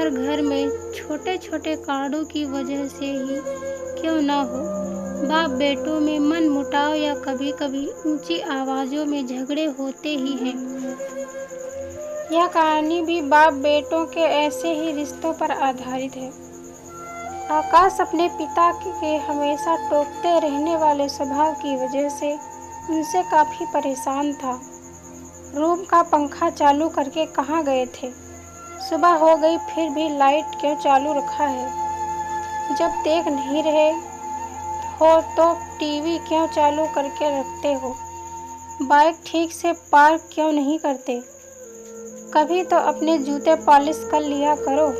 हर घर में छोटे छोटे कार्डों की वजह से ही क्यों ना हो, बाप बेटों में मन मुटाव या कभी कभी ऊंची आवाज़ों में झगड़े होते ही हैं। यह कहानी भी बाप बेटों के ऐसे ही रिश्तों पर आधारित है। आकाश अपने पिता के हमेशा टोकते रहने वाले स्वभाव की वजह से उनसे काफ़ी परेशान था। रूम का पंखा चालू करके कहाँ गए थे? सुबह हो गई फिर भी लाइट क्यों चालू रखा है? जब देख नहीं रहे हो तो टीवी क्यों चालू करके रखते हो? बाइक ठीक से पार्क क्यों नहीं करते? कभी तो अपने जूते पॉलिश कर लिया करो।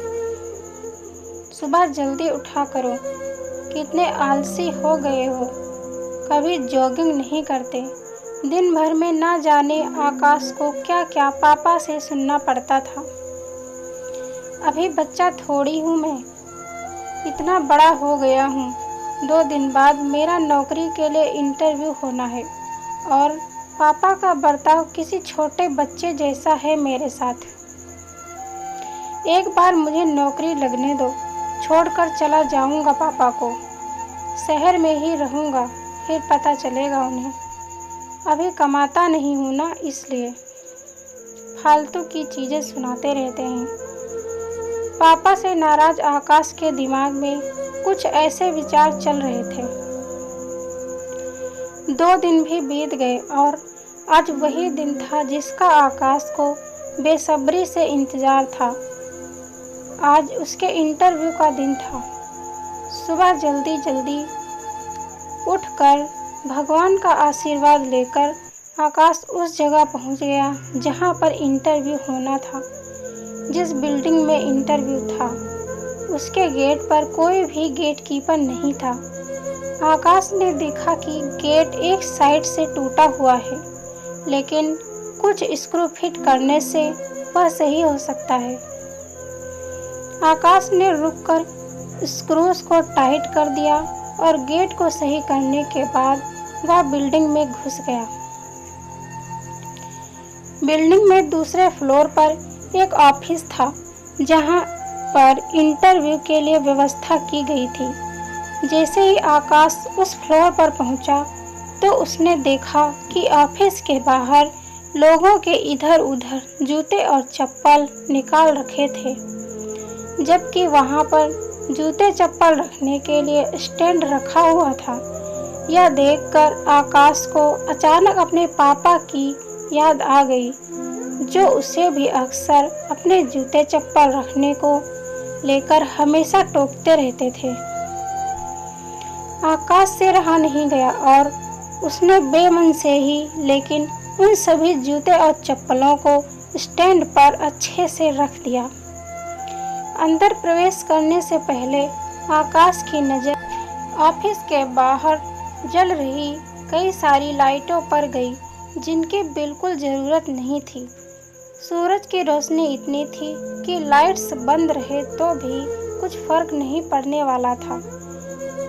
सुबह जल्दी उठा करो। कितने आलसी हो गए हो, कभी जॉगिंग नहीं करते। दिन भर में ना जाने आकाश को क्या क्या पापा से सुनना पड़ता था। अभी बच्चा थोड़ी हूँ मैं, इतना बड़ा हो गया हूँ। 2 दिन बाद मेरा नौकरी के लिए इंटरव्यू होना है और पापा का बर्ताव किसी छोटे बच्चे जैसा है मेरे साथ। एक बार मुझे नौकरी लगने दो, छोड़कर चला जाऊंगा पापा को। शहर में ही रहूंगा, फिर पता चलेगा उन्हें। अभी कमाता नहीं हूँ ना, इसलिए फालतू की चीज़ें सुनाते रहते हैं। पापा से नाराज आकाश के दिमाग में कुछ ऐसे विचार चल रहे थे। 2 दिन भी बीत गए और आज वही दिन था जिसका आकाश को बेसब्री से इंतजार था। आज उसके इंटरव्यू का दिन था। सुबह जल्दी जल्दी उठकर भगवान का आशीर्वाद लेकर आकाश उस जगह पहुंच गया जहां पर इंटरव्यू होना था। जिस बिल्डिंग में इंटरव्यू था उसके गेट पर कोई भी गेट कीपर नहीं था। आकाश ने देखा कि गेट एक साइड से टूटा हुआ है, लेकिन कुछ स्क्रू फिट करने से वह सही हो सकता है। आकाश ने रुककर स्क्रूज को टाइट कर दिया और गेट को सही करने के बाद वह बिल्डिंग में घुस गया। बिल्डिंग में दूसरे फ्लोर पर एक ऑफिस था जहां पर इंटरव्यू के लिए व्यवस्था की गई थी। जैसे ही आकाश उस फ्लोर पर पहुंचा तो उसने देखा कि ऑफिस के बाहर लोगों के इधर उधर जूते और चप्पल निकाल रखे थे, जबकि वहां पर जूते चप्पल रखने के लिए स्टैंड रखा हुआ था। यह देखकर आकाश को अचानक अपने पापा की याद आ गई, जो उसे भी अक्सर अपने जूते चप्पल रखने को लेकर हमेशा टोकते रहते थे। आकाश से रहा नहीं गया और उसने बेमन से ही लेकिन उन सभी जूते और चप्पलों को स्टैंड पर अच्छे से रख दिया। अंदर प्रवेश करने से पहले आकाश की नज़र ऑफिस के बाहर जल रही कई सारी लाइटों पर गई, जिनकी बिल्कुल ज़रूरत नहीं थी। सूरज की रोशनी इतनी थी कि लाइट्स बंद रहे तो भी कुछ फर्क नहीं पड़ने वाला था।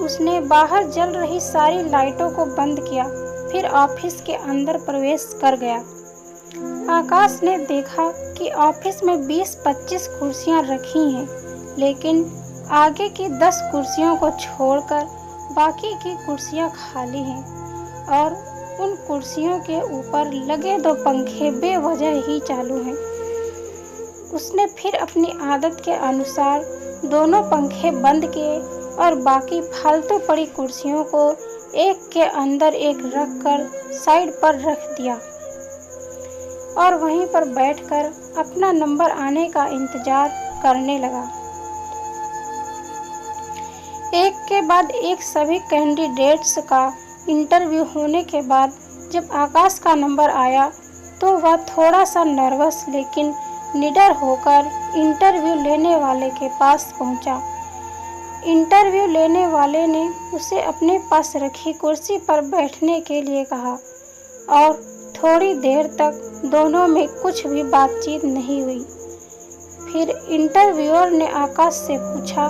उसने बाहर जल रही सारी लाइटों को बंद किया, फिर ऑफिस के अंदर प्रवेश कर गया। आकाश ने देखा कि ऑफिस में 20-25 कुर्सियां रखी हैं, लेकिन आगे की 10 कुर्सियों को छोड़कर बाकी की कुर्सियां खाली हैं और उन कुर्सियों के ऊपर लगे 2 पंखे बेवजह ही चालू हैं। उसने फिर अपनी आदत के अनुसार दोनों पंखे बंद किए और बाकी फालतू पड़ी कुर्सियों को एक के अंदर एक रखकर साइड पर रख दिया और वहीं पर बैठकर अपना नंबर आने का इंतजार करने लगा। एक के बाद एक सभी कैंडिडेट्स का इंटरव्यू होने के बाद जब आकाश का नंबर आया तो वह थोड़ा सा नर्वस लेकिन निडर होकर इंटरव्यू लेने वाले के पास पहुंचा। इंटरव्यू लेने वाले ने उसे अपने पास रखी कुर्सी पर बैठने के लिए कहा और थोड़ी देर तक दोनों में कुछ भी बातचीत नहीं हुई। फिर इंटरव्यूअर ने आकाश से पूछा,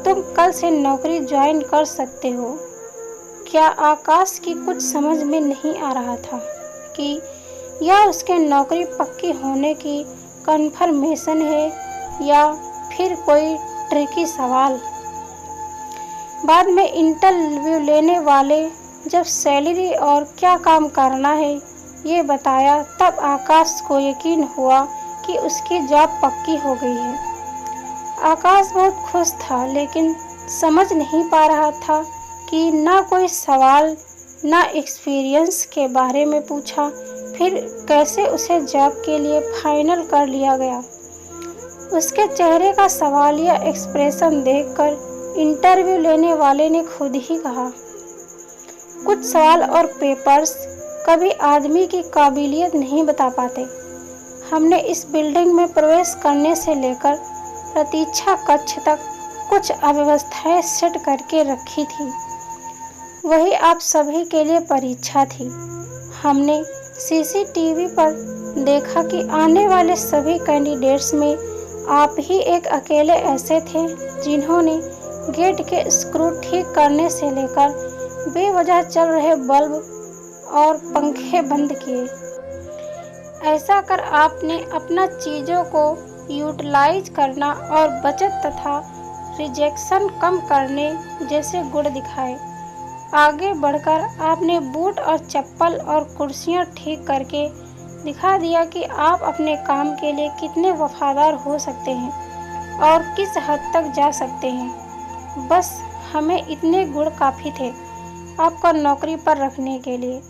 तुम कल से नौकरी ज्वाइन कर सकते हो क्या? आकाश की कुछ समझ में नहीं आ रहा था कि यह उसके नौकरी पक्की होने की कन्फर्मेशन है या फिर कोई ट्रिकी सवाल। बाद में इंटरव्यू लेने वाले जब सैलरी और क्या काम करना है ये बताया, तब आकाश को यकीन हुआ कि उसकी जॉब पक्की हो गई है। आकाश बहुत खुश था, लेकिन समझ नहीं पा रहा था कि ना कोई सवाल ना एक्सपीरियंस के बारे में पूछा, फिर कैसे उसे जॉब के लिए फाइनल कर लिया गया। उसके चेहरे का सवाल या एक्सप्रेशन देखकर इंटरव्यू लेने वाले ने खुद ही कहा, कुछ सवाल और पेपर्स कभी आदमी की काबिलियत नहीं बता पाते। हमने इस बिल्डिंग में प्रवेश करने से लेकर प्रतीक्षा कक्ष तक कुछ अव्यवस्थाएं सेट करके रखी थी। वही आप सभी के लिए परीक्षा थी। हमने सीसीटीवी पर देखा कि आने वाले सभी कैंडिडेट्स में आप ही एक अकेले ऐसे थे जिन्होंने गेट के स्क्रू ठीक करने से लेकर बेवजह चल रहे बल्ब और पंखे बंद किए। ऐसा कर आपने अपना चीज़ों को यूटिलाइज करना और बचत तथा रिजेक्शन कम करने जैसे गुण दिखाए। आगे बढ़कर आपने बूट और चप्पल और कुर्सियां ठीक करके दिखा दिया कि आप अपने काम के लिए कितने वफादार हो सकते हैं और किस हद तक जा सकते हैं। बस हमें इतने गुण काफ़ी थे आपको नौकरी पर रखने के लिए।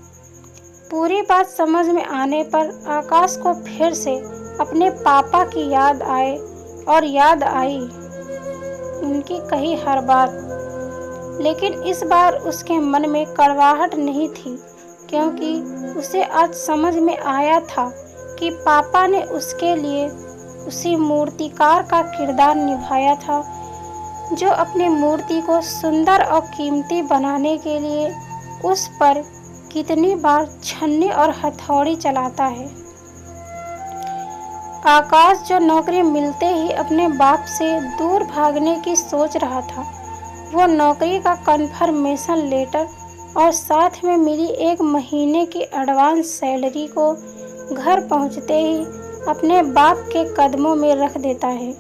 पूरी बात समझ में आने पर आकाश को फिर से अपने पापा की याद आए और याद आई उनकी कही हर बात। लेकिन इस बार उसके मन में कड़वाहट नहीं थी, क्योंकि उसे आज समझ में आया था कि पापा ने उसके लिए उसी मूर्तिकार का किरदार निभाया था जो अपनी मूर्ति को सुंदर और कीमती बनाने के लिए उस पर कितनी बार छन्नी और हथौड़ी चलाता है। आकाश जो नौकरी मिलते ही अपने बाप से दूर भागने की सोच रहा था, वो नौकरी का कन्फर्मेशन लेटर और साथ में मिली 1 महीने की एडवांस सैलरी को घर पहुंचते ही अपने बाप के कदमों में रख देता है।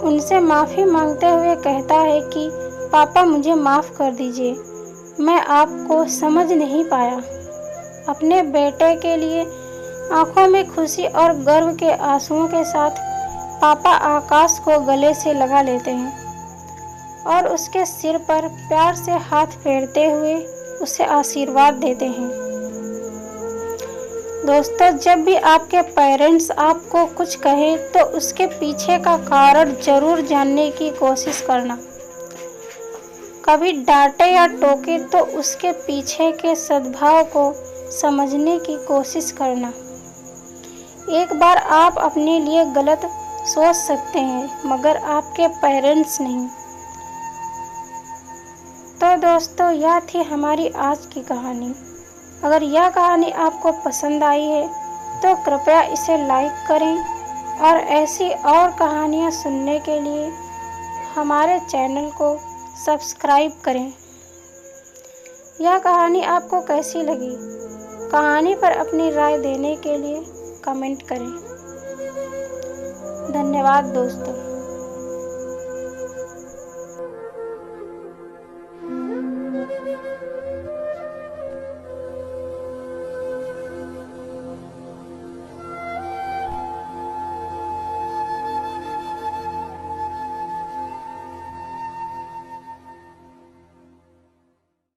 उनसे माफ़ी मांगते हुए कहता है कि पापा मुझे माफ़ कर दीजिए, मैं आपको समझ नहीं पाया। अपने बेटे के लिए आंखों में खुशी और गर्व के आंसुओं के साथ पापा आकाश को गले से लगा लेते हैं और उसके सिर पर प्यार से हाथ फेरते हुए उसे आशीर्वाद देते हैं। दोस्तों, जब भी आपके पेरेंट्स आपको कुछ कहें तो उसके पीछे का कारण जरूर जानने की कोशिश करना। कभी डांटे या टोके तो उसके पीछे के सद्भाव को समझने की कोशिश करना। एक बार आप अपने लिए गलत सोच सकते हैं, मगर आपके पेरेंट्स नहीं। तो दोस्तों, यह थी हमारी आज की कहानी। अगर यह कहानी आपको पसंद आई है तो कृपया इसे लाइक करें और ऐसी और कहानियाँ सुनने के लिए हमारे चैनल को सब्सक्राइब करें। यह कहानी आपको कैसी लगी? कहानी पर अपनी राय देने के लिए कमेंट करें। धन्यवाद दोस्तों।